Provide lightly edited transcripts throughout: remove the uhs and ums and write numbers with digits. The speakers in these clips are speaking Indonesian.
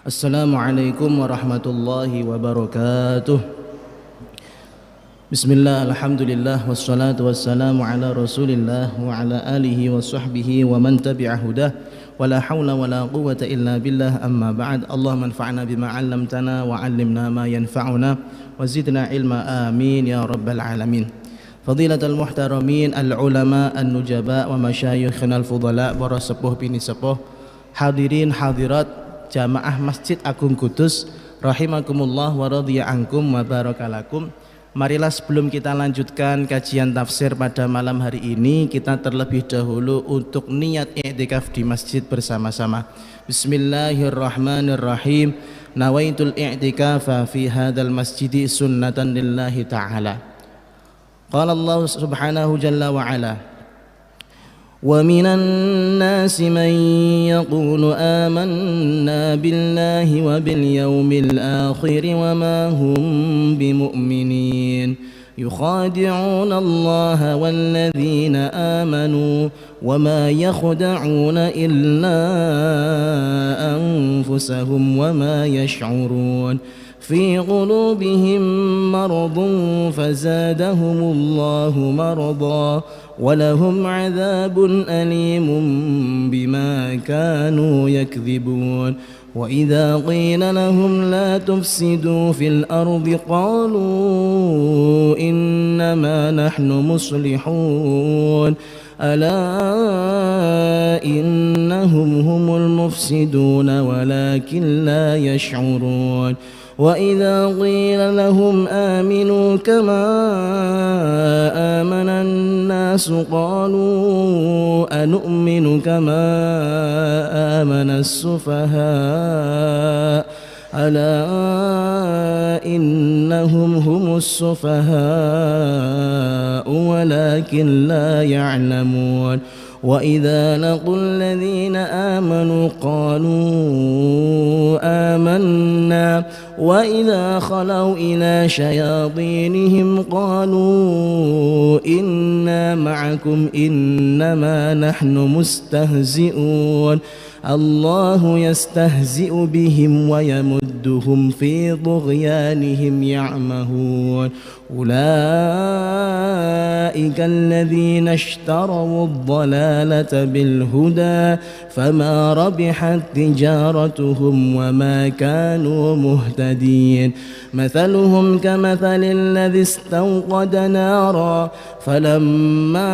Assalamualaikum warahmatullahi wabarakatuh. Bismillah, alhamdulillah, wassalatu wassalamu ala rasulillah wa ala alihi wa sahbihi wa man tabi'a hudah wa la hawla wa la quwwata illa billah, amma ba'd. Allahumma anfa'na bima 'allamtana wa 'allimna ma yanfa'una wa zidna ilma, amin ya rabbal alamin. Fadilatul muhtaramin, al-ulama, an-nujaba wa masyayikhna al-fudala, para sepuh bini sepuh, hadirin hadirat jamaah Masjid Agung Kudus rahimakumullah wa radhiya ankum wa barakalakum. Marilah sebelum kita lanjutkan kajian tafsir pada malam hari ini, kita terlebih dahulu untuk niat i'tikaf di masjid bersama-sama. Bismillahirrahmanirrahim. Nawaitul i'tikafa fi hadzal masjidi sunnatan lillahi ta'ala. Qala Allah subhanahu jalla wa ala: وَمِنَ النَّاسِ مَن يَقُولُ آمَنَّا بِاللَّهِ وَبِالْيَوْمِ الْآخِرِ وَمَا هُمْ بِمُؤْمِنِينَ يُخَادِعُونَ اللَّهَ وَالَّذِينَ آمَنُوا وَمَا يَخْدَعُونَ إِلَّا أَنفُسَهُمْ وَمَا يَشْعُرُونَ في قلوبهم مرض فزادهم الله مرضا ولهم عذاب أليم بما كانوا يكذبون وإذا قيل لهم لا تفسدوا في الأرض قالوا إنما نحن مصلحون ألا إنهم هم المفسدون ولكن لا يشعرون وإذا قيل لهم آمنوا كما آمن الناس قالوا أنؤمن كما آمن السفهاء ألا إنهم هم السفهاء ولكن لا يعلمون وإذا لقوا الذين آمنوا قالوا آمنا وإذا خلوا إلى شياطينهم قالوا إنا معكم إنما نحن مستهزئون الله يستهزئ بهم ويمدهم في طغيانهم يعمهون أولئك الذين اشتروا الضلالة بالهدى فما ربحت تجارتهم وما كانوا مهتدين مثلهم كمثل الذي استوقد نارا فلما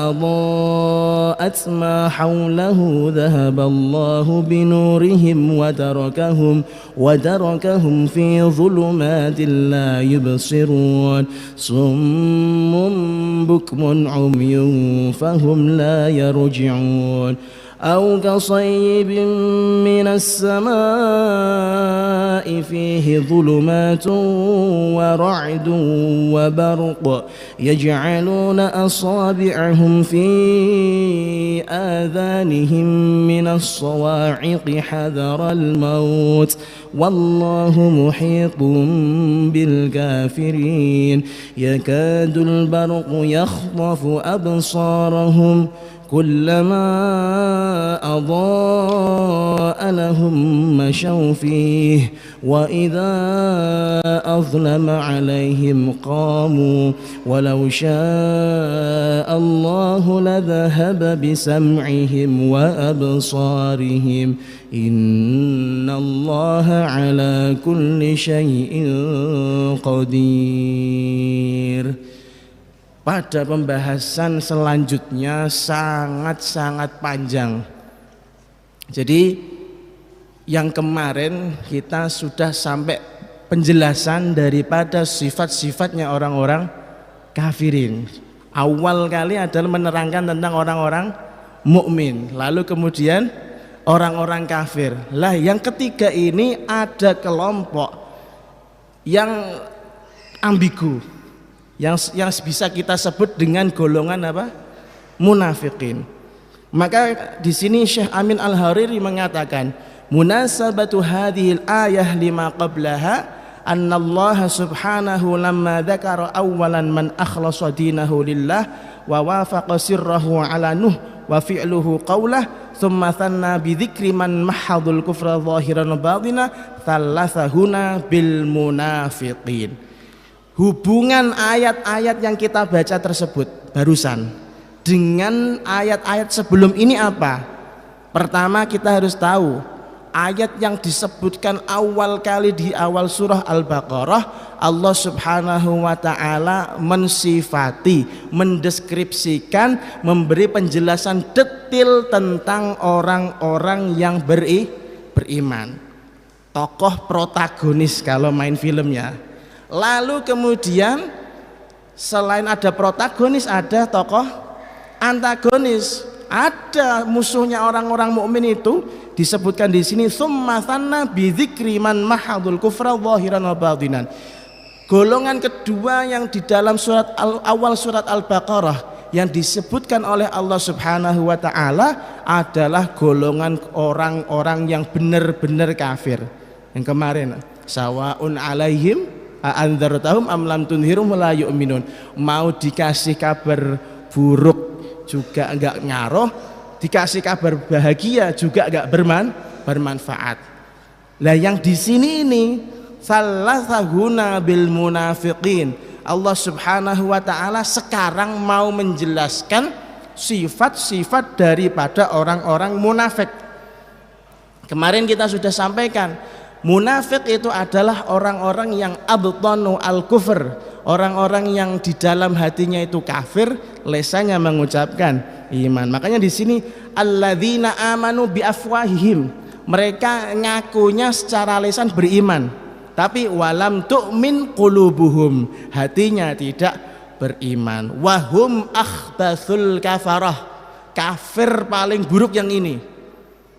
أضاءت ما حوله ذهب الله بنورهم وتركهم في ظلمات لا يبصرون صم بكم عمي فهم لا يرجعون أو كصيب من السماء فيه ظلمات ورعد وبرق يجعلون أصابعهم في آذانهم من الصواعق حذر الموت والله محيط بالكافرين يكاد البرق يخطف أبصارهم كلما أضاء لهم مشوا فيه وإذا أظلم عليهم قاموا ولو شاء الله لذهب بسمعهم وأبصارهم إن الله على كل شيء قدير. Pada pembahasan selanjutnya sangat-sangat panjang. Jadi yang kemarin kita sudah sampai penjelasan daripada sifat-sifatnya orang-orang kafirin. Awal kali adalah menerangkan tentang orang-orang mukmin, lalu kemudian orang-orang kafir. Lah yang ketiga ini ada kelompok yang ambigu, yang bisa kita sebut dengan golongan apa? Munafikin. Maka di sini Syekh Amin Al-Hariri mengatakan, munasabatu hadhil ayah lima qablaha anna Allah subhanahu lamma dzakara awwalan man akhlasa dinahu lillah wa wafaqa sirrahu ala nuh wa fi'luhu qawlah tsumma tsanna bi dzikri man mahadul kufra zahiran wa batina tsallatsahuna bil munafiqin. Hubungan ayat-ayat yang kita baca tersebut barusan dengan ayat-ayat sebelum ini apa? Pertama kita harus tahu ayat yang disebutkan awal kali di awal surah Al-Baqarah, Allah Subhanahu wa taala mensifati, mendeskripsikan, memberi penjelasan detail tentang orang-orang yang beriman. Tokoh protagonis kalau main filmnya. Lalu kemudian selain ada protagonis ada tokoh antagonis. Ada musuhnya orang-orang mukmin itu disebutkan di sini tsumma tsanna bi dzikri man mahadul kufra zahiran wa batinan. Golongan kedua yang di dalam awal surat Al-Baqarah yang disebutkan oleh Allah Subhanahu wa taala adalah golongan orang-orang yang benar-benar kafir. Yang kemarin sawaun alaihim a'andzartahum am lam tunhirum la yu'minun. Mau dikasih kabar buruk juga enggak ngaruh, dikasih kabar bahagia juga enggak bermanfaat. Lah yang di sini ini tsallatsahuna bil munafiqin. Allah Subhanahu wa taala sekarang mau menjelaskan sifat-sifat daripada orang-orang munafik. Kemarin kita sudah sampaikan, munafik itu adalah orang-orang yang abtanu al-kufr, orang-orang yang di dalam hatinya itu kafir, lesannya mengucapkan iman. Makanya di sini alladzina amanu bi afwahihim, mereka ngakunya secara lesan beriman, tapi walam tu'min qulubuhum, hatinya tidak beriman. Wahum akhbatsul kafarah, kafir paling buruk yang ini.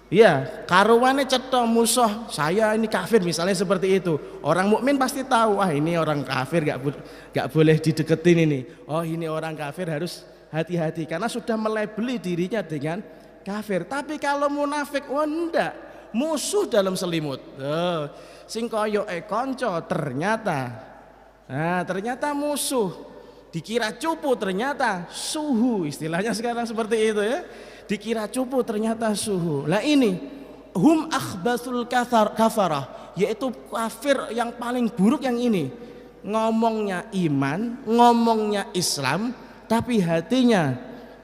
Ya, karuannya cetok musuh saya ini kafir misalnya seperti itu. Orang mukmin pasti tahu, ah ini orang kafir gak boleh dideketin ini. Oh ini orang kafir harus hati-hati karena sudah melabeli dirinya dengan kafir. Tapi kalau munafik, wah enggak, musuh dalam selimut. Sing koyo konco ternyata, nah ternyata musuh. Dikira cupu ternyata suhu, istilahnya sekarang seperti itu ya. Dikira cupu ternyata suhu. Lah ini hum akhbasul kafarah, yaitu kafir yang paling buruk yang ini. Ngomongnya iman, ngomongnya Islam, tapi hatinya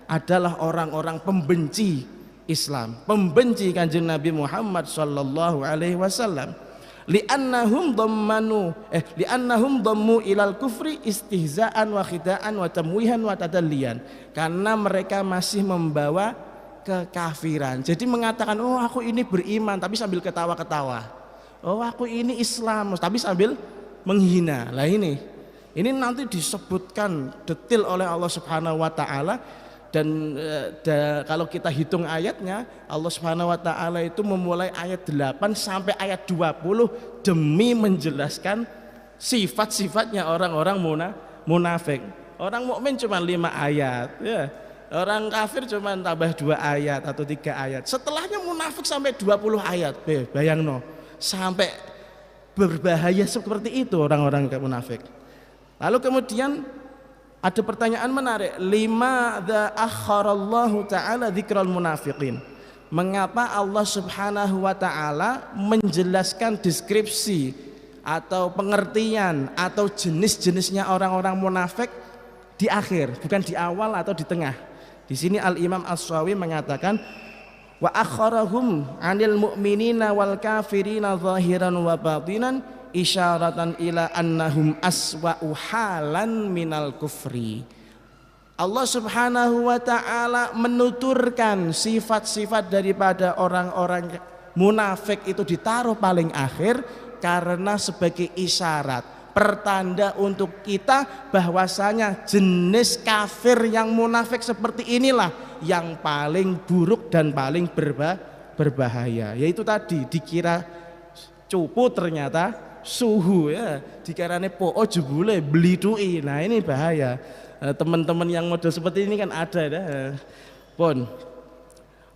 adalah orang-orang pembenci Islam, pembenci Kanjeng Nabi Muhammad sallallahu alaihi wasallam. Li'annahum dhammu ilal kufri istihza'an wa khida'an wa tamwihan wa tadalliyan. Karena mereka masih membawa kekafiran. Jadi mengatakan, oh aku ini beriman tapi sambil ketawa-ketawa. Oh aku ini Islam tapi sambil menghina. Lah ini nanti disebutkan detail oleh Allah Subhanahu wa taala. Dan kalau kita hitung ayatnya, Allah Subhanahu wa taala itu memulai ayat 8 sampai ayat 20 demi menjelaskan sifat-sifatnya orang-orang munafik. Orang mukmin cuma 5 ayat ya. Orang kafir cuma tambah 2 ayat atau 3 ayat. Setelahnya munafik sampai 20 ayat. Bayangno, sampai berbahaya seperti itu orang-orang munafik. Lalu kemudian ada pertanyaan menarik, limadza akharallahu ta'ala dzikral munafiqin. Mengapa Allah Subhanahu wa taala menjelaskan deskripsi atau pengertian atau jenis-jenisnya orang-orang munafik di akhir, bukan di awal atau di tengah. Di sini Al-Imam As-Sawi mengatakan wa akharahum 'anil mu'minina wal kafirina zahiran wa batinan isyaratan ila annahum aswa'u halan minal kufri. Allah Subhanahu wa taala menuturkan sifat-sifat daripada orang-orang munafik itu ditaruh paling akhir karena sebagai isyarat, pertanda untuk kita bahwasanya jenis kafir yang munafik seperti inilah yang paling buruk dan paling berbahaya. Yaitu tadi dikira cupu ternyata suhu ya, dikarane po'o jebule beli dui. Nah ini bahaya. Teman-teman yang model seperti ini kan ada dah. Pun.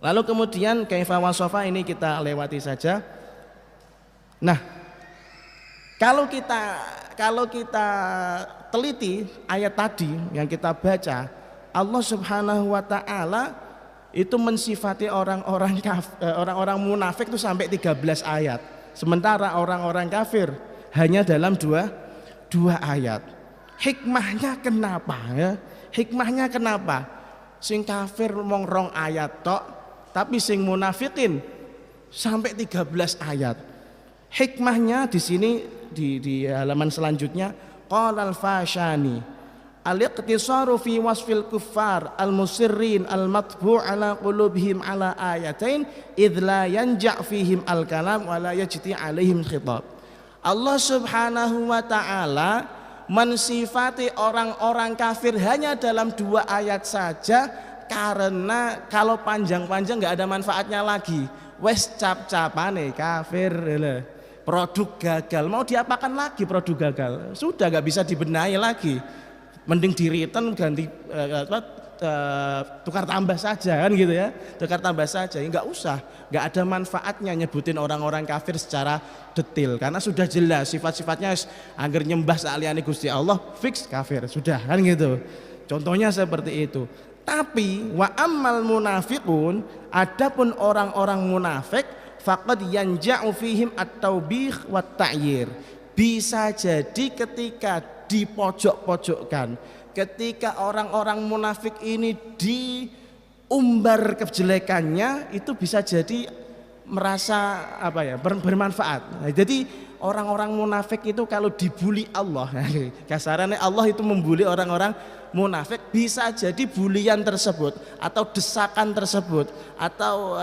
Lalu kemudian kaifa wasofa ini kita lewati saja. Nah, kalau kita teliti ayat tadi yang kita baca, Allah Subhanahu wa taala itu mensifati orang-orang munafik itu sampai 13 ayat. Sementara orang-orang kafir hanya dalam dua ayat. Hikmahnya kenapa ya? Hikmahnya kenapa? Sing kafir mong rong ayat tok, tapi sing munafikin sampai 13 ayat. Hikmahnya di sini di halaman selanjutnya, qala al-Fashani al-iqtisaru fi wasfil kuffar al-musirrin al-matbu' ala qulubihim ala ayatain idh la yanja' fihim al-kalam wa la yajti' alaihim khitab. Allah Subhanahu wa taala mensifati orang-orang kafir hanya dalam 2 ayat saja, karena kalau panjang-panjang nggak ada manfaatnya lagi. Wes cap-capane kafir, produk gagal, mau diapakan lagi produk gagal? Sudah nggak bisa dibenahi lagi, mending di return ganti tukar tambah saja kan gitu ya, tukar tambah saja, nggak usah, nggak ada manfaatnya nyebutin orang-orang kafir secara detail karena sudah jelas sifat-sifatnya. Agar nyembah saliyane Gusti Allah fix kafir, sudah kan gitu. Contohnya seperti itu. Tapi wa ammal munafiqun, adapun orang-orang munafik, faqad yanja'u fihim at-taubih wa ta'yir. Bisa jadi ketika dipojok-pojokkan, ketika orang-orang munafik ini diumbar kejelekannya, itu bisa jadi merasa bermanfaat. Nah, jadi orang-orang munafik itu kalau dibully Allah, kasarannya Allah itu membuli orang-orang munafik, bisa jadi bulian tersebut atau desakan tersebut atau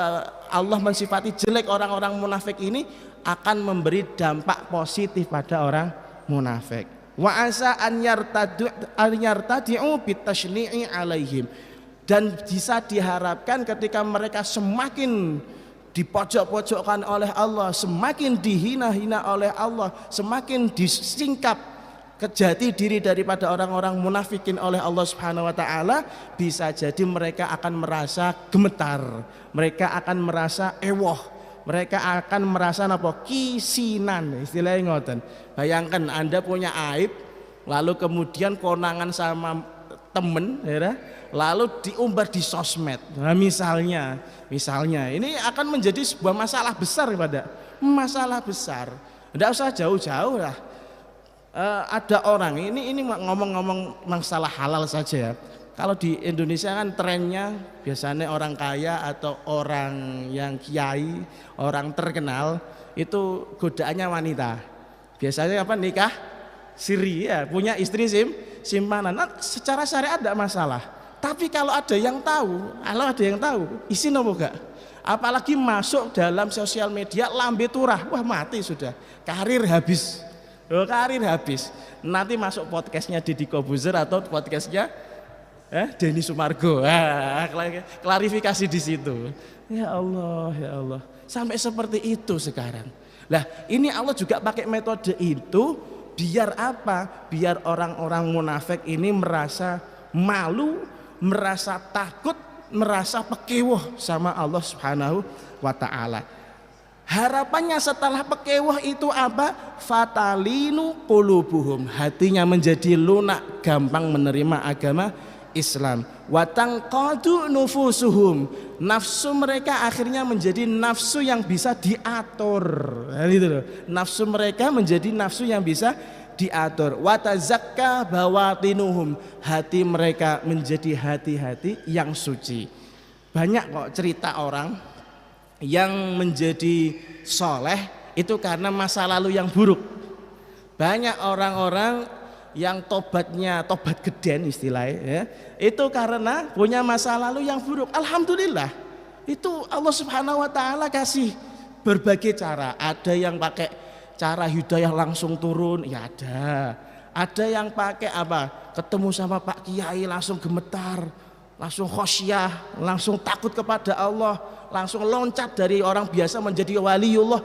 Allah mensifati jelek orang-orang munafik ini akan memberi dampak positif pada orang munafik. Wa asa an yartadi'u bitashni'i alaihim, dan bisa diharapkan ketika mereka semakin dipojok-pojokkan oleh Allah, semakin dihina-hina oleh Allah, semakin disingkap kejati diri daripada orang-orang munafikin oleh Allah Subhanahu wa taala, bisa jadi mereka akan merasa gemetar, mereka akan merasa ewoh, mereka akan merasa kisinan, istilahnya ngoten. Bayangkan Anda punya aib, lalu kemudian konangan sama temen, ya, lalu diumbar di sosmed. Nah, misalnya ini akan menjadi sebuah masalah besar, masalah besar. Tidak usah jauh-jauh lah. Ada orang ini ngomong-ngomong masalah halal saja ya. Kalau di Indonesia kan trennya biasanya orang kaya atau orang yang kiai, orang terkenal itu godaannya wanita. Biasanya nikah siri ya, punya istri simpanan. Nah, secara syariat tidak masalah. Tapi kalau ada yang tahu, isi nopo gak? Apalagi masuk dalam sosial media lambe turah, wah mati sudah, karir habis. Nanti masuk podcastnya Deddy Kobuzer atau podcastnya Denny Sumargo. Klarifikasi di situ. Ya Allah, sampai seperti itu sekarang. Lah ini Allah juga pakai metode itu biar apa? Biar orang-orang munafik ini merasa malu, merasa takut, merasa pekewoh sama Allah Subhanahu wa taala. Harapannya setelah pekewoh itu apa? Fatalinu qulubuhum, hatinya menjadi lunak, gampang menerima agama Islam. Watangqadu nufusuhum, nafsu mereka akhirnya menjadi nafsu yang bisa diatur. Nah, gitu loh. Nafsu mereka menjadi nafsu yang bisa diatur. Watazakka bawatinuhum, hati mereka menjadi hati-hati yang suci. Banyak kok cerita orang yang menjadi soleh itu karena masa lalu yang buruk. Banyak orang-orang yang tobat geden istilahnya ya, itu karena punya masa lalu yang buruk. Alhamdulillah itu Allah Subhanahu wa taala kasih berbagai cara. Ada yang pakai cara hidayah langsung turun, ya ada yang pakai ketemu sama Pak Kiai langsung gemetar, langsung khosyah, langsung takut kepada Allah, langsung loncat dari orang biasa menjadi waliullah.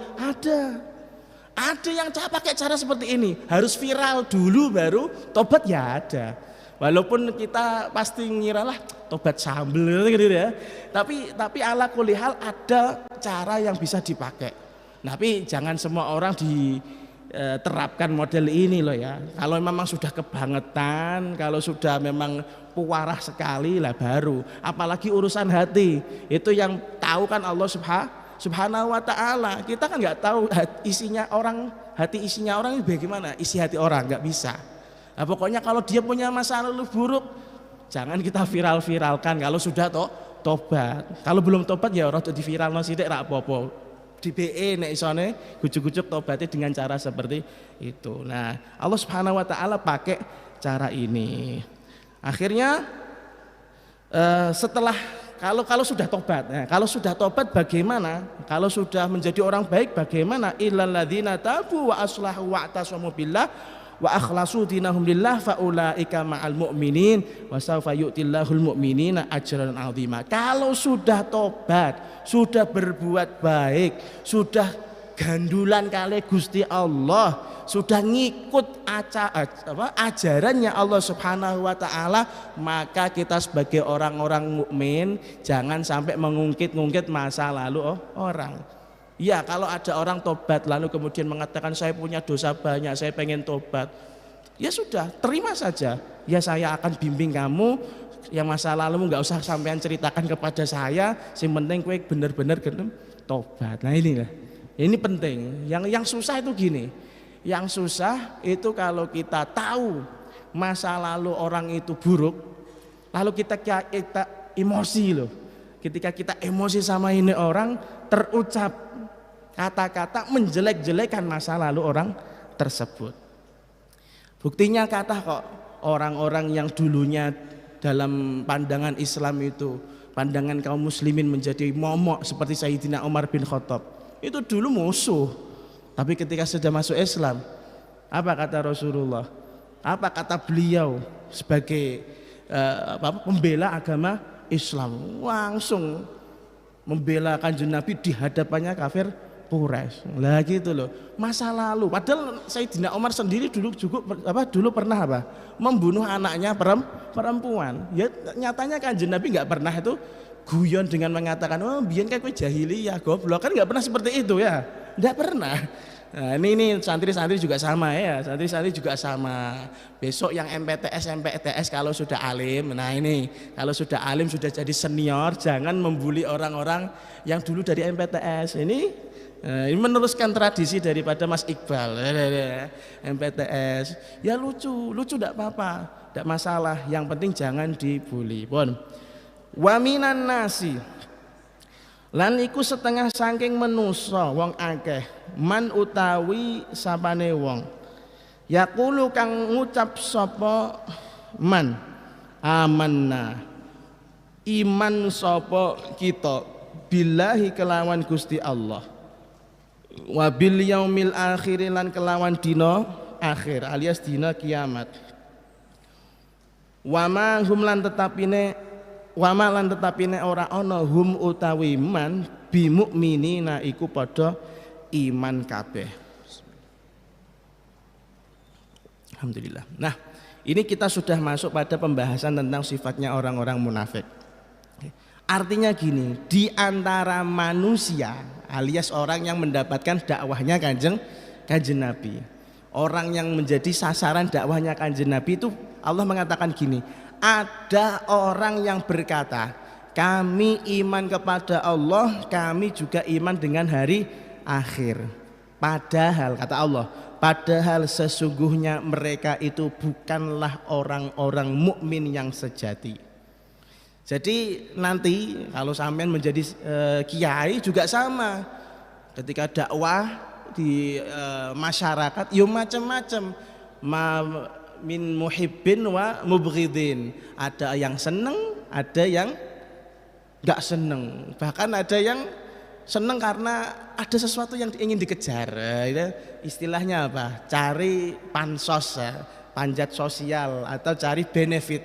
Ada yang pakai cara seperti ini, harus viral dulu baru tobat, ya ada. Walaupun kita pasti ngiralah tobat sambel gitu ya. Tapi ala kulli hal ada cara yang bisa dipakai. Tapi jangan semua orang diterapkan model ini loh ya. Kalau memang sudah kebangetan, kalau sudah memang puarah sekali lah baru. Apalagi urusan hati, itu yang tahu kan Allah Subhanahu wa ta'ala. Kita kan nggak tahu isinya orang, hati isinya orang itu bagaimana, isi hati orang nggak bisa. Nah, pokoknya kalau dia punya masa lalu buruk, jangan kita viral-viralkan. Kalau sudah tobat, kalau belum tobat ya orang di viral no sidik rak popo di BE nek isone gujuk-gujuk tobatnya dengan cara seperti itu. Nah, Allah Subhanahu wa ta'ala pakai cara ini. Akhirnya setelah kalau sudah tobat, kalau sudah tobat bagaimana? Kalau sudah menjadi orang baik bagaimana? Illal ladzina tabu wa aslahu wa atasamu billah wa akhlasu dinahum lillah faulaika ma'al mu'minin wa sawfa yu'tillahul mu'minina ajran 'azima. Kalau sudah tobat, sudah berbuat baik, sudah gandulan kali Gusti Allah, sudah ngikut ajarannya Allah Subhanahu wa ta'ala, maka kita sebagai orang-orang mukmin jangan sampai mengungkit-ungkit masa lalu orang. Ya, kalau ada orang tobat lalu kemudian mengatakan saya punya dosa banyak, saya pengen tobat, ya sudah, terima saja. Ya, saya akan bimbing kamu, yang masa lalu nggak usah sampean ceritakan kepada saya, yang penting kowe bener-bener tobat. Nah ini penting. Yang susah itu gini, yang susah itu kalau kita tahu masa lalu orang itu buruk, lalu kita emosi loh. Ketika kita emosi sama ini orang, terucap kata-kata menjelek-jelekan masa lalu orang tersebut. Buktinya kata kok orang-orang yang dulunya dalam pandangan Islam itu, pandangan kaum muslimin menjadi momok seperti Sayyidina Umar bin Khattab, itu dulu musuh. Tapi ketika sudah masuk Islam, apa kata Rasulullah? Apa kata beliau sebagai pembela agama Islam? Langsung membela Kanjeng Nabi di hadapannya kafir Quraisy. Lah gitu loh. Masa lalu. Padahal Sayyidina Umar sendiri dulu pernah membunuh anaknya perempuan. Ya nyatanya Kanjeng Nabi nggak pernah itu guyon dengan mengatakan, oh biyen kayak kowe jahiliyah goblok, kan nggak pernah seperti itu ya. Nggak pernah. Nah, ini santri-santri juga sama ya. Santri-santri juga sama. Besok yang MPTS kalau sudah alim. Nah ini kalau sudah alim, sudah jadi senior, jangan membuli orang-orang yang dulu dari MPTS. Ini meneruskan tradisi daripada Mas Iqbal. MPTS ya lucu tidak apa-apa, tidak masalah, yang penting jangan dibully. Pun wa minan nasi lan iku setengah saking menusa wong akeh man utawi sapane wong yaqulu kang ngucap sapa man amanna iman sapa kita billahi kelawan Gusti Allah wa bil yaumil akhir lan kelawan dina akhir alias dina kiamat wa ma hum lan tetapine ora ana hum utawi man bi mukminina iku padha iman kabeh. Alhamdulillah. Nah, ini kita sudah masuk pada pembahasan tentang sifatnya orang-orang munafik. Artinya gini, di antara manusia alias orang yang mendapatkan dakwahnya kanjeng Nabi, orang yang menjadi sasaran dakwahnya kanjeng Nabi itu Allah mengatakan gini, ada orang yang berkata kami iman kepada Allah, kami juga iman dengan hari akhir. Padahal kata Allah, padahal sesungguhnya mereka itu bukanlah orang-orang mukmin yang sejati. Jadi nanti kalau sampean menjadi kiai juga sama. Ketika dakwah di masyarakat yo macam-macam. Min muhibbin wa mubghidin. Ada yang seneng, ada yang enggak seneng. Bahkan ada yang seneng karena ada sesuatu yang ingin dikejar. Istilahnya apa? Cari pansos, panjat sosial atau cari benefit,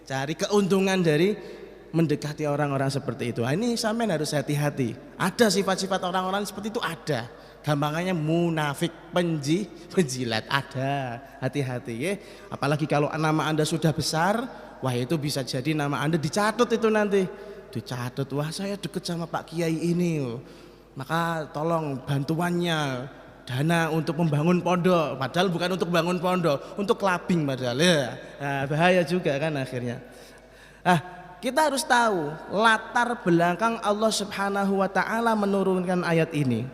cari keuntungan dari mendekati orang-orang seperti itu. Ini sampean harus hati-hati. Ada sifat-sifat orang-orang seperti itu ada. Gampangannya munafik, penjilat ada. Hati-hati ya. Apalagi kalau nama Anda sudah besar, wah itu bisa jadi nama Anda dicatut itu nanti. Dicatut, wah saya dekat sama Pak Kiai ini. Maka tolong bantuannya dana untuk membangun pondok. Padahal bukan untuk bangun pondok, untuk clubbing padahal ya. Nah, bahaya juga kan akhirnya. Ah, kita harus tahu latar belakang Allah Subhanahu wa taala menurunkan ayat ini.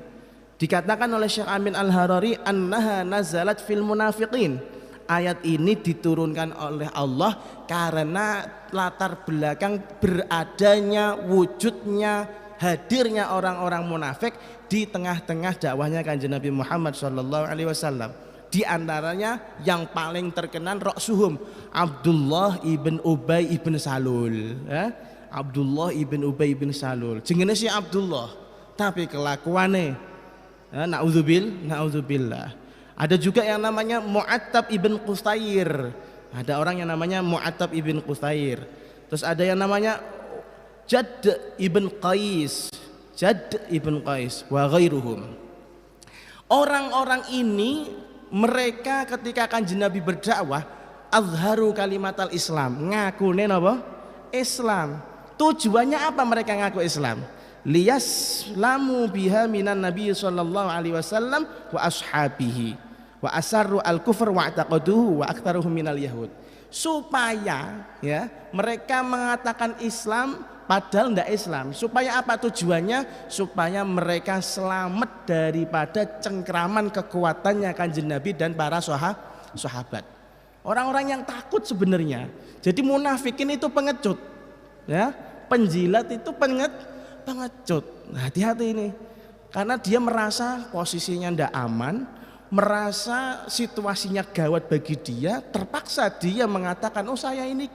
Dikatakan oleh Syekh Amin Al-Harari annaha nazalat fil munafiqin. Ayat ini diturunkan oleh Allah karena latar belakang beradanya, wujudnya, hadirnya orang-orang munafik di tengah-tengah dakwahnya Kanjeng Nabi Muhammad sallallahu alaihi wasallam. Di antaranya yang paling terkenal Ra'suhum Abdullah ibn Ubay ibn Salul, ya? Abdullah ibn Ubay ibn Salul. Jenenge si Abdullah, tapi kelakuane naudzubillah. Ada juga yang namanya Mu'attab ibn Qusair. Ada orang yang namanya Mu'attab ibn Qusair. Terus ada yang namanya Jadd ibn Qais, Jadd ibn Qais wa ghairuhum. Orang-orang ini mereka ketika Kanjeng Nabi berdakwah azharu kalimatal Islam, ngakune napa? Islam. Tujuannya apa mereka ngaku Islam? Liyaslamu biha minan Nabi sallallahu alaihi wasallam wa ashabihi wa asarru al-kufr wa i'taqaduhu wa aktsaruhum minal yahud. Supaya ya mereka mengatakan Islam padahal tidak Islam. Supaya apa tujuannya? Supaya mereka selamat daripada cengkraman kekuatannya Kanjeng Nabi dan para sahabat. Orang-orang yang takut sebenarnya. Jadi munafikin itu pengecut, ya, penjilat itu pengecut. Nah, hati-hati ini, karena dia merasa posisinya tidak aman, merasa situasinya gawat bagi dia, terpaksa dia mengatakan, oh saya ini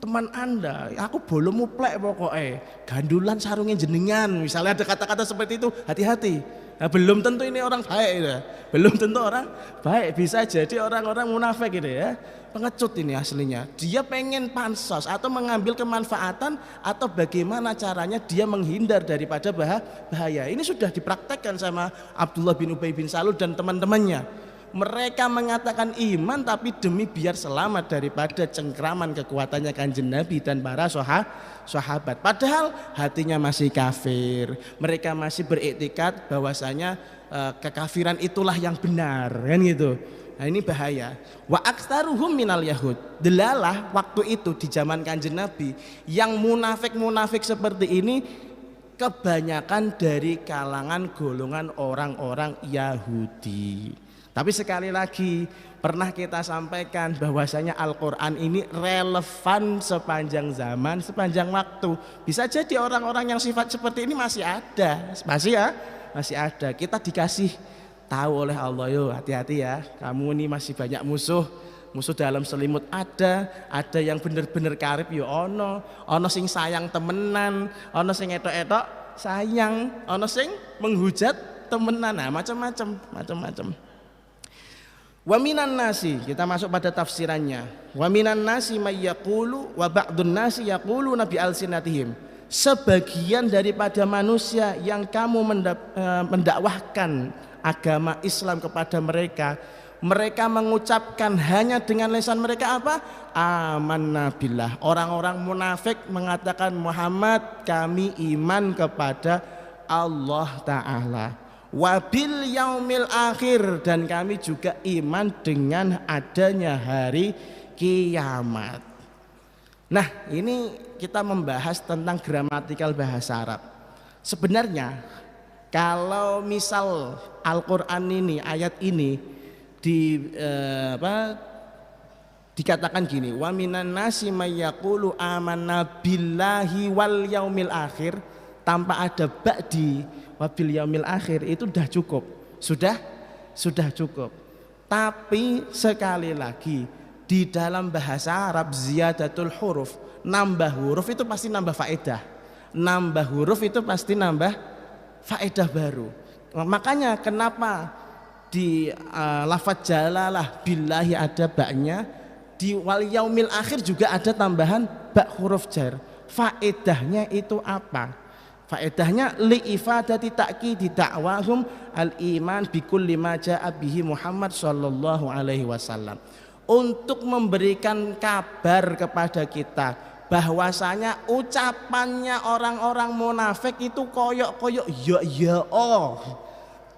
teman Anda, aku boleh muplek pokoknya, gandulan sarungnya jenengan, misalnya ada kata-kata seperti itu, hati-hati. Nah, belum tentu ini orang baik ya. Belum tentu orang baik, bisa jadi orang-orang munafik gitu ya. Pengecut ini aslinya. Dia pengen pansos atau mengambil kemanfaatan atau bagaimana caranya dia menghindar daripada bahaya. Ini sudah dipraktekkan sama Abdullah bin Ubay bin Salul dan teman-temannya. Mereka mengatakan iman tapi demi biar selamat daripada cengkraman kekuatannya Kanjeng Nabi dan para sahabat. Padahal hatinya masih kafir. Mereka masih beriktikad bahwasanya kekafiran itulah yang benar, kan gitu. Nah, ini bahaya. Wa aktsaruhum minal yahud. Delalah waktu itu di zaman Kanjeng Nabi yang munafik-munafik seperti ini kebanyakan dari kalangan golongan orang-orang Yahudi. Tapi sekali lagi pernah kita sampaikan bahwasanya Al-Quran ini relevan sepanjang zaman, sepanjang waktu. Bisa jadi orang-orang yang sifat seperti ini masih ada, masih ada. Kita dikasih tahu oleh Allah, yo hati-hati ya, kamu ini masih banyak musuh dalam selimut ada yang bener-bener karib yo ono sing sayang temenan, ono sing etok-etok sayang, ono sing menghujat temenan, nah macam-macam. Wa minan nasi, kita masuk pada tafsirannya. Wa minan nasi may yaqulu wa ba'dun nasi yaquluna bi alsinatihim. Sebagian daripada manusia yang kamu mendakwahkan agama Islam kepada mereka mengucapkan hanya dengan lisan mereka apa? Amanna billah. Orang-orang munafik mengatakan Muhammad, kami iman kepada Allah Ta'ala. Wabil yaumil akhir, dan kami juga iman dengan adanya hari kiamat. Nah, ini kita membahas tentang gramatikal bahasa Arab. Sebenarnya kalau misal Al-Qur'an ini, ayat ini dikatakan gini, wa minan nasi may yaqulu amanna billahi wal yaumil akhir, tanpa ada ba'di wabil yaumil akhir, itu sudah cukup. Tapi sekali lagi di dalam bahasa Arab ziyadatul huruf, nambah huruf itu pasti nambah faedah. Nambah huruf itu pasti nambah faedah baru. Makanya kenapa di lafadz jalalah billahi ada baknya, di wal yaumil akhir juga ada tambahan bak huruf jar. Faedahnya itu apa? Faedahnya li ifadati ta'kidi da'wahum al-iman bi kulli ma ja'a bihi Muhammad sallallahu alaihi wasallam. Untuk memberikan kabar kepada kita bahwasanya ucapannya orang-orang munafik itu koyok-koyok ya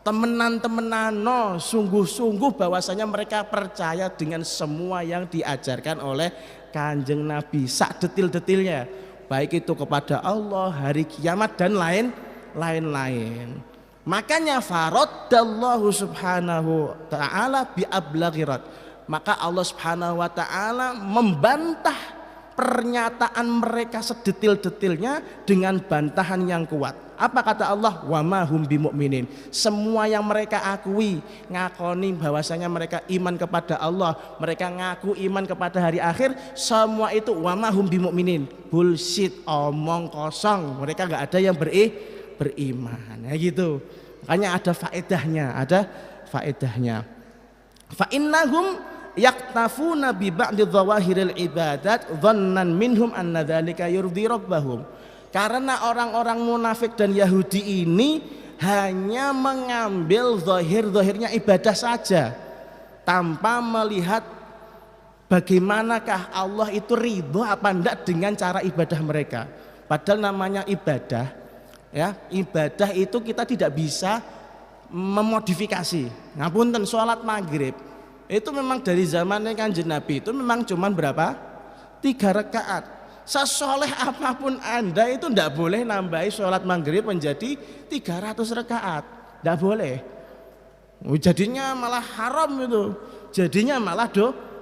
temenan-temenan sungguh-sungguh bahwasanya mereka percaya dengan semua yang diajarkan oleh Kanjeng Nabi sak detil-detilnya, baik itu kepada Allah, hari kiamat dan lain-lain. Makanya faraddallahu subhanahu ta'ala bi ablaghirat, maka Allah subhanahu wa ta'ala membantah pernyataan mereka sedetil-detilnya dengan bantahan yang kuat. Apa kata Allah? Wa ma hum bimu'minin. Semua yang mereka akui, ngakoni bahwasanya mereka iman kepada Allah, mereka ngaku iman kepada hari akhir, semua itu wa ma hum bimu'minin. Bullshit, omong kosong. Mereka enggak ada yang beriman. Ya gitu. Makanya ada faedahnya. Fa innahum yaktafuna bi ba'di dhawahiril ibadat dhannan minhum anna dzalika yurdi rabbahum. Karena orang-orang munafik dan Yahudi ini hanya mengambil zahir-zahirnya ibadah saja tanpa melihat bagaimanakah Allah itu ridho apa enggak dengan cara ibadah mereka. Padahal namanya ibadah, ya, ibadah itu kita tidak bisa memodifikasi. Ngapunten, sholat maghrib itu memang dari zamannya Kanjeng Nabi itu memang cuman berapa? 3 rakaat. Sesoleh apapun Anda itu tidak boleh nambahi sholat maghrib menjadi 300 rakaat, tidak boleh. Jadinya malah haram itu, jadinya malah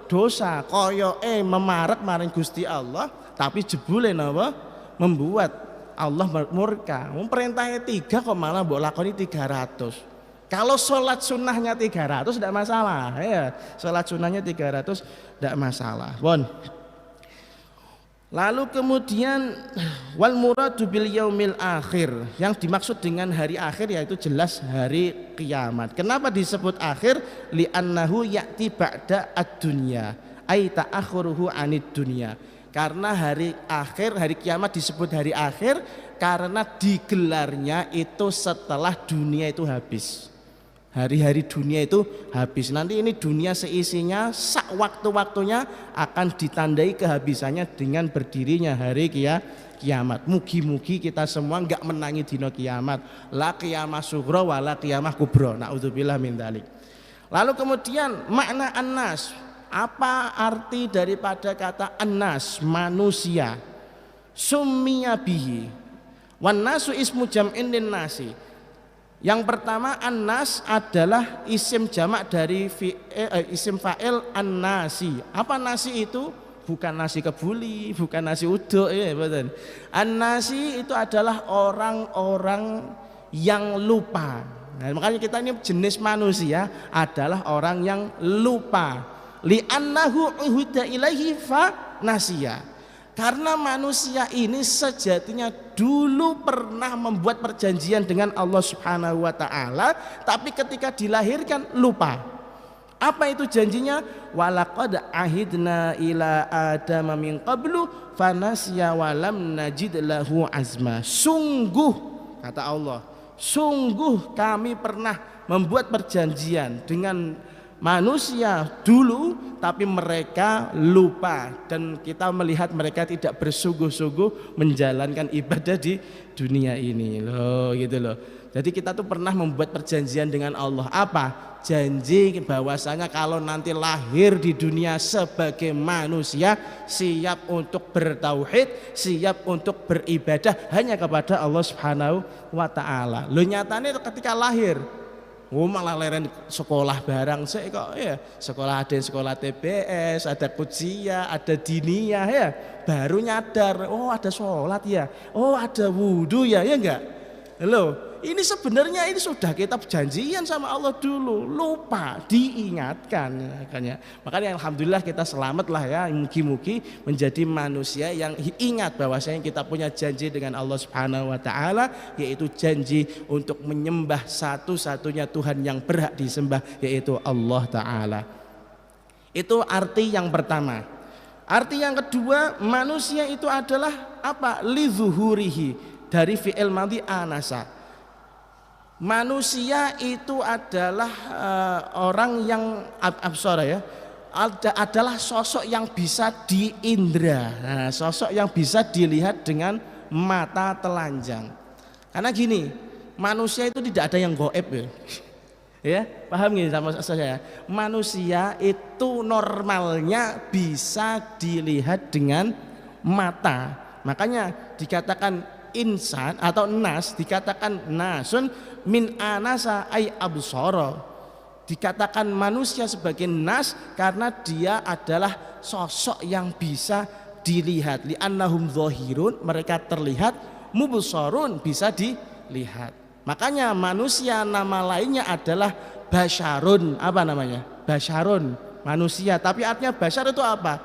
dosa. Koyoke memaret maring Gusti Allah, tapi jebule napa membuat Allah murka. Perintahnya 3 kok malah mbok lakoni 300. Kalau sholat sunnahnya 300 tidak masalah, ya. Sholat sunnahnya 300 tidak masalah. Bon. Lalu kemudian wal muradu bil yaumil akhir, yang dimaksud dengan hari akhir yaitu jelas hari kiamat. Kenapa disebut akhir? Li'annahu ya'ti ba'da ad-dunya ay ta'akhuruhu anid dunya. Karena hari akhir, hari kiamat disebut hari akhir karena digelarnya itu setelah dunia itu habis. Hari-hari dunia itu habis. Nanti ini dunia seisinya sak waktu-waktunya akan ditandai kehabisannya dengan berdirinya hari kiamat. Mugi-mugi kita semua enggak menangi dino kiamat. La qiyamah sughra wa la qiyamah kubra. Na'udzubillah min dzalik. Lalu kemudian makna annas. Apa arti daripada kata annas? Manusia. Summiya bihi. Wan nasu ismu jam'in lin nasi. Yang pertama, annas adalah isim jamak dari isim fa'il an-nasi. Apa nasi itu? Bukan nasi kebuli, bukan nasi uduk, ya betul. An-nasi itu adalah orang-orang yang lupa. Nah, makanya kita ini jenis manusia adalah orang yang lupa. Li'annahu uhida ilaihi fa nasiya. Karena manusia ini sejatinya dulu pernah membuat perjanjian dengan Allah Subhanahu wa taala, tapi ketika dilahirkan lupa. Apa itu janjinya? Walaqad ahidna ila adama min qablu fanasya wa lam najid lahu azma. Sungguh, kata Allah, sungguh kami pernah membuat perjanjian dengan manusia dulu, tapi mereka lupa dan kita melihat mereka tidak bersungguh-sungguh menjalankan ibadah di dunia ini loh, gitu loh. Jadi kita tuh pernah membuat perjanjian dengan Allah. Apa? Janji bahwasanya kalau nanti lahir di dunia sebagai manusia siap untuk bertauhid, siap untuk beribadah hanya kepada Allah Subhanahu wa taala. Loh, nyatanya ketika lahir malah leren sekolah barang saya kok, ya. Sekolah ada sekolah TBS, ada kudziyah, ada diniyah, ya. Baru nyadar, oh ada sholat ya, oh ada wudhu ya, ya enggak? Loh, ini sebenarnya ini sudah kita janjian sama Allah dulu, lupa diingatkan. Makanya alhamdulillah kita selamat lah ya, mugi-mugi menjadi manusia yang ingat bahwasanya kita punya janji dengan Allah Subhanahu wa taala, yaitu janji untuk menyembah satu-satunya Tuhan yang berhak disembah, yaitu Allah taala. Itu arti yang pertama. Arti yang kedua, manusia itu adalah apa? Lizuhurihi, dari fi'il madhi anasa. Manusia itu adalah orang yang absara, ya, adalah sosok yang bisa diindra, sosok yang bisa dilihat dengan mata telanjang. Karena gini, manusia itu tidak ada yang gaib, ya. Ya, paham nggih sama saya? Manusia itu normalnya bisa dilihat dengan mata. Makanya dikatakan insan atau nas, dikatakan nasun min anasa ay absara. Dikatakan manusia sebagai nas karena dia adalah sosok yang bisa dilihat. Li annahum zahirun, mereka terlihat, mubsarun, bisa dilihat. Makanya manusia nama lainnya adalah basyarun. Apa namanya? Basyarun, manusia. Tapi artinya basyar itu apa?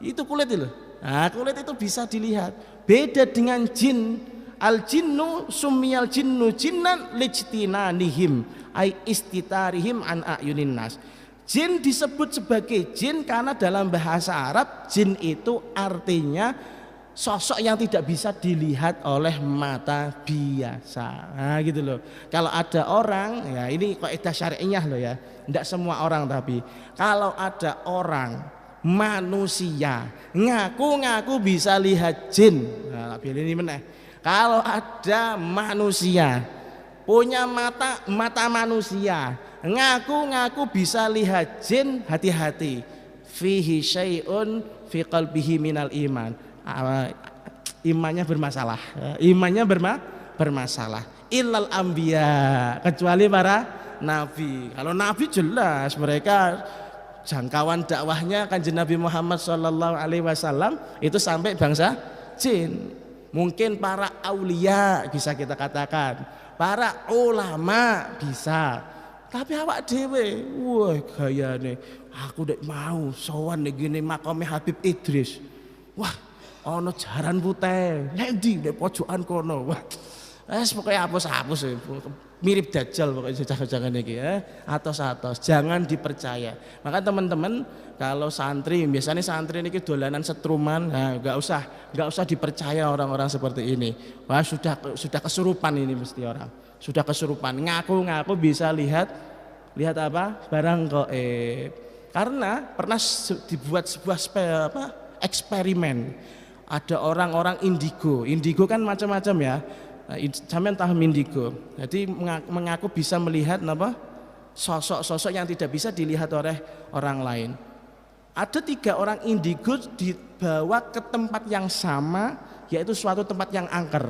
Itu kulit itu. Nah, kulit itu bisa dilihat. Beda dengan jin. Al jinnu summiyal jinnu jinnan lijtinanihim ay istitarihim an ayunin nas. Jin disebut sebagai jin karena dalam bahasa Arab jin itu artinya sosok yang tidak bisa dilihat oleh mata biasa. Nah gitu loh. Kalau ada orang, ya ini kaidah syari'iyah loh ya. Tidak semua orang, tapi kalau ada orang manusia ngaku-ngaku bisa lihat jin. Nah, pilih ini meneh. Kalau ada manusia punya mata manusia ngaku-ngaku bisa lihat jin, hati-hati. Fihi syai'un fi qalbihi minal iman. Imannya bermasalah, imannya bermasalah. Illal anbiya, kecuali para nabi. Kalau nabi jelas mereka jangkauan dakwahnya Kanjeng Nabi Muhammad SAW itu sampai bangsa jin. Mungkin para aulia bisa kita katakan, para ulama bisa. Tapi awak dhewe, wah gayane aku dek mau sowan nek ngene makame Habib Idris. Wah, ono jaran putih, lendi di pojokan kono. Wah, pokoknya hapus-hapus, mirip Dajjal pokoknya jangan iki ya. Atos-atos, jangan dipercaya. Maka teman-teman kalau santri, biasanya santri ini dolanan setruman, nah, nggak usah dipercaya orang-orang seperti ini. Wah sudah kesurupan ini mesti orang, sudah kesurupan. Ngaku-ngaku bisa lihat apa barang gaib. Karena pernah dibuat sebuah eksperimen. Ada orang-orang indigo kan macam-macam ya. Sampeyan paham indigo. Jadi mengaku bisa melihat apa? Sosok-sosok yang tidak bisa dilihat oleh orang lain. Ada 3 orang indigo dibawa ke tempat yang sama, yaitu suatu tempat yang angker.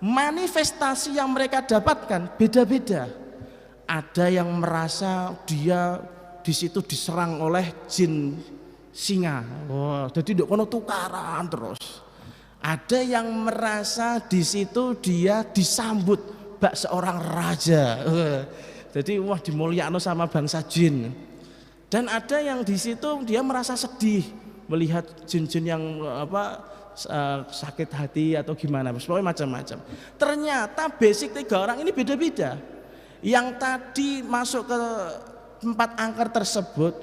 Manifestasi yang mereka dapatkan beda-beda. Ada yang merasa dia di situ diserang oleh jin singa. Wah, jadi nduk kono tukaran terus. Ada yang merasa di situ dia disambut bak seorang raja. Jadi wah dimulyakno sama bangsa jin. Dan ada yang di situ dia merasa sedih melihat jin-jin yang sakit hati atau gimana, pokoknya macam-macam. Ternyata basic 3 orang ini beda-beda. Yang tadi masuk ke tempat angker tersebut,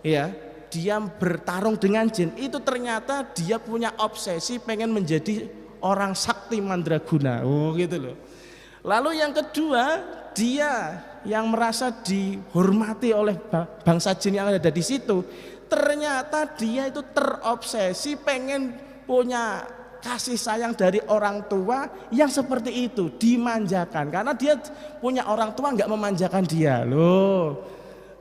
ya, dia bertarung dengan jin, itu ternyata dia punya obsesi pengen menjadi orang sakti mandraguna. Oh gitu loh. Lalu yang kedua, dia yang merasa dihormati oleh bangsa jin yang ada di situ, ternyata dia itu terobsesi pengen punya kasih sayang dari orang tua yang seperti itu, dimanjakan, karena dia punya orang tua nggak memanjakan dia loh.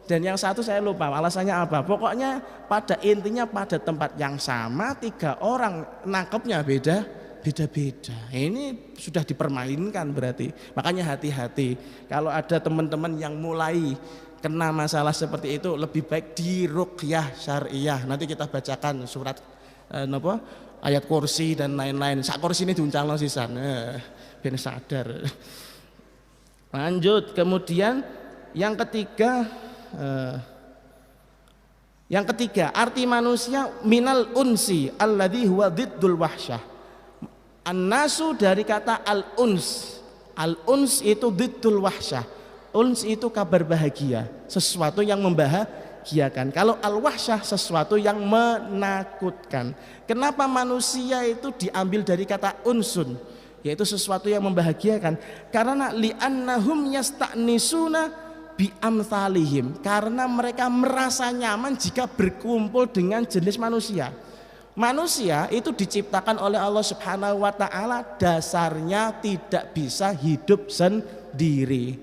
Dan yang satu saya lupa alasannya apa. Pokoknya pada intinya pada tempat yang sama 3 orang nangkepnya beda-beda. Ini sudah dipermainkan berarti. Makanya hati-hati. Kalau ada teman-teman yang mulai kena masalah seperti itu, lebih baik diruqyah syariah. Nanti kita bacakan surat ayat kursi dan lain-lain. Sak kursi ini diuncangno sisan. Ben sadar. Lanjut, kemudian yang ketiga, arti manusia minal unsi alladzi huwa diddul wahsyah. An-nasu dari kata al-uns. Al-uns itu diddul wahsyah. Uns itu kabar bahagia, sesuatu yang membahagiakan. Kalau al-wahsyah sesuatu yang menakutkan. Kenapa manusia itu diambil dari kata unsun, yaitu sesuatu yang membahagiakan? Karena li'annahum yasta'nisuna bi amsalihim, karena mereka merasa nyaman jika berkumpul dengan jenis manusia. Manusia itu diciptakan oleh Allah Subhanahu wa taala dasarnya tidak bisa hidup sendiri.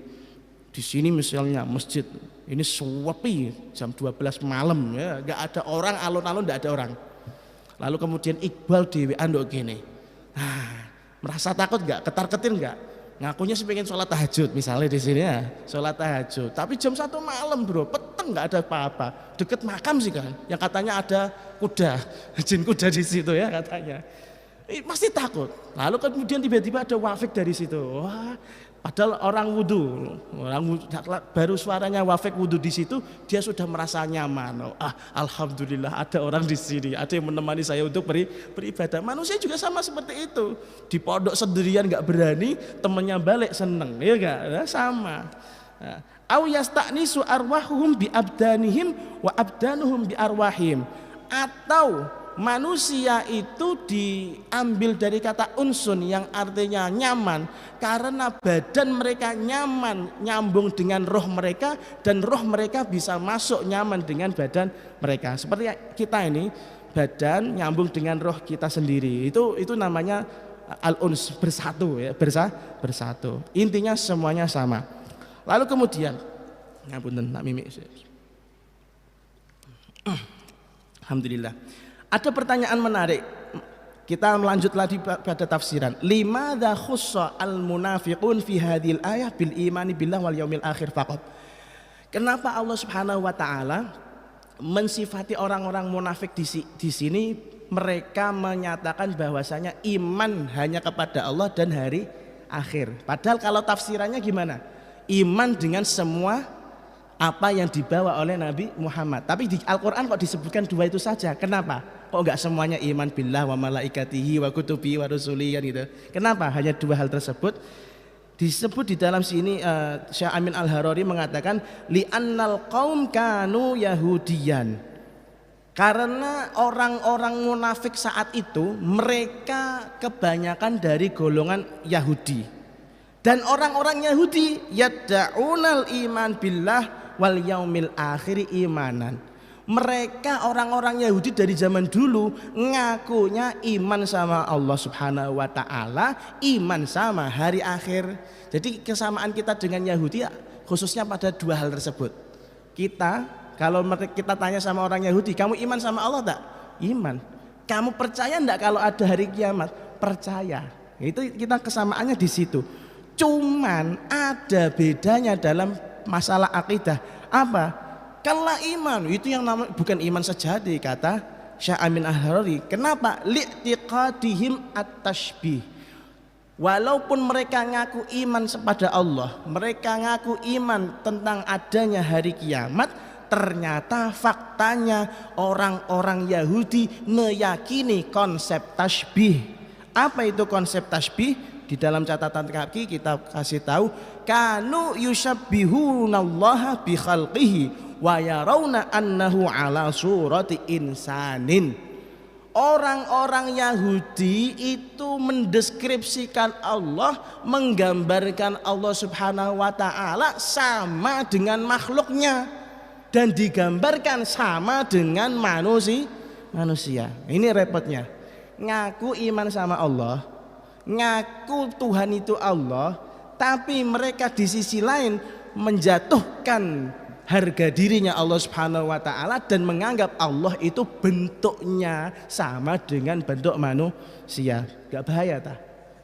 Di sini misalnya masjid ini sepi jam 12 malam ya, nggak ada orang, alun-alun nggak ada orang. Lalu kemudian Iqbal dewe andok gini, merasa takut nggak, ketar-ketir nggak? Ngakunya sih pengen sholat tahajud misalnya di sini ya, sholat tahajud. Tapi jam 1 malam bro, peteng nggak ada apa-apa, deket makam sih kan, yang katanya ada kuda, jin kuda di situ ya katanya. Pasti takut. Lalu kemudian tiba-tiba ada wafik dari situ. Wah, padahal orang wudhu, baru suaranya wafik wudhu di situ, dia sudah merasa nyaman. Alhamdulillah ada orang di sini, ada yang menemani saya untuk beribadah. Manusia juga sama seperti itu. Di pondok sendirian nggak berani, temennya balik seneng, ya nggak? Ya, sama. Au yasta'nisu arwahuhum bi abdanihim wa abdanuhum bi arwahim. Atau manusia itu diambil dari kata unsun yang artinya nyaman, karena badan mereka nyaman nyambung dengan roh mereka, dan roh mereka bisa masuk nyaman dengan badan mereka. Seperti kita ini badan nyambung dengan roh kita sendiri, itu namanya al-uns, bersatu ya, bersatu. Intinya semuanya sama. Lalu kemudian ngapunten nak mimik. Alhamdulillah. Ada pertanyaan menarik. Kita melanjut lagi pada tafsiran. Limadza khussa al-munafiqun fi hadhil ayah bil imani billah wal yaumil akhir faqat. Kenapa Allah Subhanahu wa taala mensifati orang-orang munafik di sini, mereka menyatakan bahwasanya iman hanya kepada Allah dan hari akhir. Padahal kalau tafsirannya gimana? Iman dengan semua apa yang dibawa oleh Nabi Muhammad. Tapi di Al-Quran kok disebutkan dua itu saja. Kenapa? Kok enggak semuanya iman billah wa malaikatihi wa kutubi wa rusulihi gitu. Kenapa hanya dua hal tersebut? Disebut di dalam sini Syekh Amin Al-Harari mengatakan li'annal qaum kanu yahudiyan. Karena orang-orang munafik saat itu mereka kebanyakan dari golongan Yahudi. Dan orang-orang Yahudi yadda'unal iman billah wal yaumil akhir imanan. Mereka orang-orang Yahudi dari zaman dulu ngakunya iman sama Allah Subhanahu wa taala, iman sama hari akhir. Jadi kesamaan kita dengan Yahudi khususnya pada dua hal tersebut. Kita kalau kita tanya sama orang Yahudi, kamu iman sama Allah tak? Iman. Kamu percaya enggak kalau ada hari kiamat? Percaya. Itu kita kesamaannya di situ. Cuman ada bedanya dalam masalah akidah. Apa? Kalau iman itu yang namanya bukan iman sejati, kata Syekh Amin Al-Harari. Kenapa? Li'tiqadihim at-tashbih. Walaupun mereka ngaku iman kepada Allah, mereka ngaku iman tentang adanya hari kiamat, ternyata faktanya orang-orang Yahudi meyakini konsep tashbih. Apa itu konsep tashbih? Di dalam catatan kaki kita kasih tahu kanu yushabbihunallaha bi khalqihi wa yarawna annahu ala surati insanin. Orang-orang Yahudi itu mendeskripsikan Allah, menggambarkan Allah Subhanahu wa taala sama dengan makhluknya dan digambarkan sama dengan manusia. Ini repotnya. Ngaku iman sama Allah, ngaku Tuhan itu Allah, tapi mereka di sisi lain menjatuhkan harga dirinya Allah Subhanahu wa taala dan menganggap Allah itu bentuknya sama dengan bentuk manusia. Gak bahaya tak?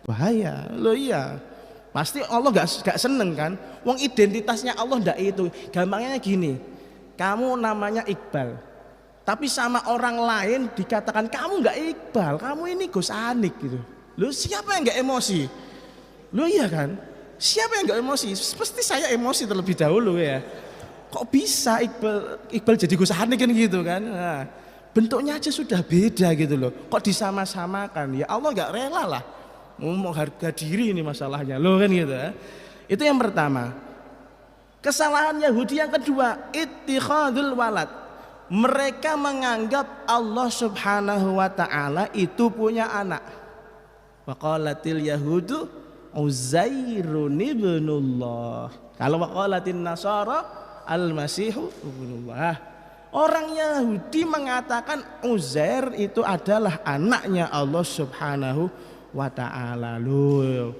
Bahaya. Loh iya. Pasti Allah gak seneng kan? Wong identitasnya Allah ndak itu. Gampangnya gini. Kamu namanya Iqbal. Tapi sama orang lain dikatakan kamu gak Iqbal, kamu ini Gus Anik gitu. Loh siapa yang gak emosi? Loh iya kan? Siapa yang gak emosi? Pasti saya emosi terlebih dahulu ya. Kok bisa Iqbal jadi Gus Anik kan gitu kan? Nah, bentuknya aja sudah beda gitu loh. Kok disama-samakan? Ya Allah gak rela lah. Mau harga diri ini masalahnya loh kan gitu ya. Itu yang pertama. Kesalahan Yahudi yang kedua, ittikhadul walad. Mereka menganggap Allah Subhanahu wa taala itu punya anak. Wa qalatil yahudu Uzairun ibnullah. Kalau wa qalatin nasara al-masihu ibnullah. Orang Yahudi mengatakan Uzair itu adalah anaknya Allah Subhanahu wa taala. Loh.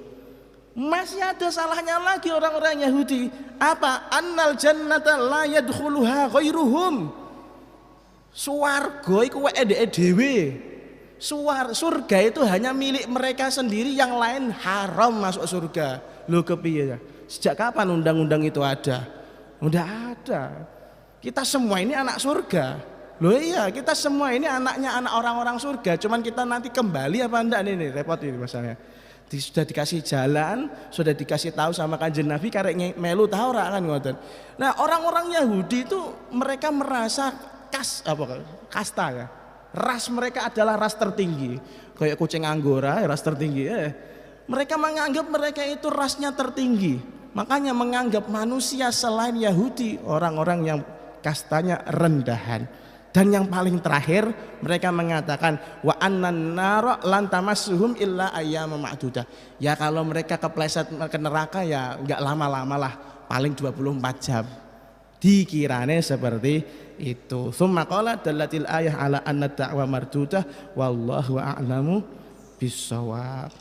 Masih ada salahnya lagi orang-orang Yahudi. Apa? Annal jannata la yadkhuluha ghairuhum. Swarga iku weke dhewe. Surga itu hanya milik mereka sendiri, yang lain haram masuk surga. Loh kepiye ya? Sejak kapan undang-undang itu ada? Udah ada. Kita semua ini anak surga. Loh iya, kita semua ini anaknya anak orang-orang surga. Cuman kita nanti kembali apa enggak nih repot ini masalahnya. Sudah dikasih jalan, sudah dikasih tahu sama Kanjeng Nabi karek melu tahu ora kan ngoten. Nah, orang-orang Yahudi itu mereka merasa kasta ya. Ras mereka adalah ras tertinggi. Kayak kucing Anggora, ras tertinggi. Mereka menganggap mereka itu rasnya tertinggi. Makanya menganggap manusia selain Yahudi orang-orang yang kastanya rendahan. Dan yang paling terakhir mereka mengatakan wa annan nara lan tamassuhum illa ayyama ma'dudah. Ya kalau mereka kepleset ke neraka ya enggak lama-lama lah, paling 24 jam. Dikirane seperti itu. Tsumma qala dallatil ayah ala anna da'wa mardudah wallahu a'lamu bissawab.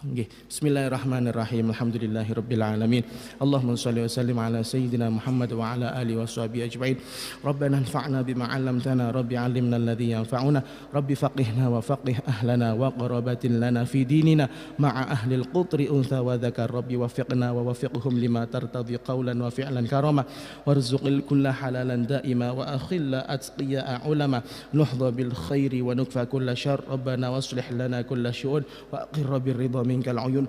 Bismillahirrahmanirrahim. Alhamdulillahirabbil alamin. Allahumma shalli wa sallim ala sayyidina Muhammad wa ala alihi washabihi ajma'in. Rabbana anfa'na bima 'allamtana, rabbi 'allimna alladhi yanfa'una, rabbi faqihna wa faqih ahlana wa qarabatin lana fi dinina ma'a ahli al-qutri untha wa dzakar, rabbi waffiqna wa waffiqhum lima tartadi qawlan wa fi'lan karama warzuqil kulla halalan da'ima wa akhilla atqiya ulama nuhdha bil khairi wa nukfa kulla syarr, rabbana waslih lana kulla syu'un wa aqirra bir ridha minkal uyun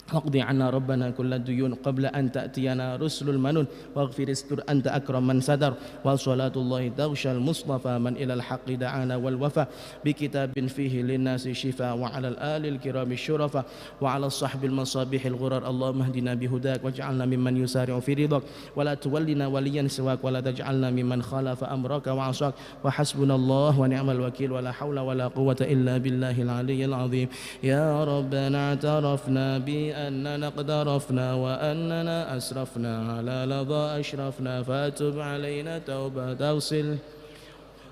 waqdi anna rabbana kulla duyun qabla an ta'tiyana rusulul manun waghfir istur anta akram man sadar wa salatullahi taghshal mustafa man ilal haqqi da'ana wal wafa bi kitabin fihi linnasi shifa wa alal alil kirami syurafa wa alal sahbil masabihil ghurar. Allahumma hdina bihudak waj'alna mimman yusari'u fi ridak wa la tuwallina waliyan siwak wa la taj'alna mimman khalafa amraka wa asak wa hasbunallahu wa ni'mal wakil wa la hawla wa la quwwata illa billahil aliyyil azim. Ya rabbana atarafna bi أننا قد عرفنا وأننا أسرفنا على لظى أشرفنا فاتب علينا توبة توصل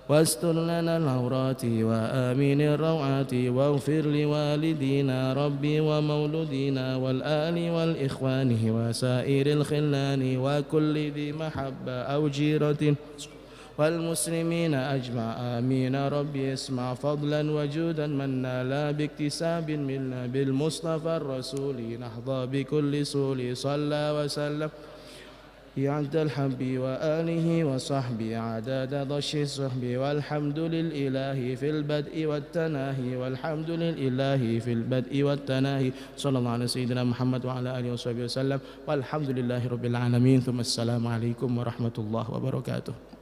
واستر لنا العورات وآمن الروعات واغفر لوالدينا ربي ومولودينا والآل والإخوان وسائر الخلان وكل ذي محبة أو جيرة والمسلمين أجمع آمين. ربي اسمع فضلا وجودا منا لا باكتساب منا بالمصطفى الرسول نحظى بكل سول صلى وسلم عند الحب وآله وصحبه عدد ضش الصحب والحمد لله في البدء والتناهي والحمد لله في البدء والتناهي صلى الله على سيدنا محمد وعلى آله وصحبه وسلم والحمد لله رب العالمين ثم السلام عليكم ورحمة الله وبركاته.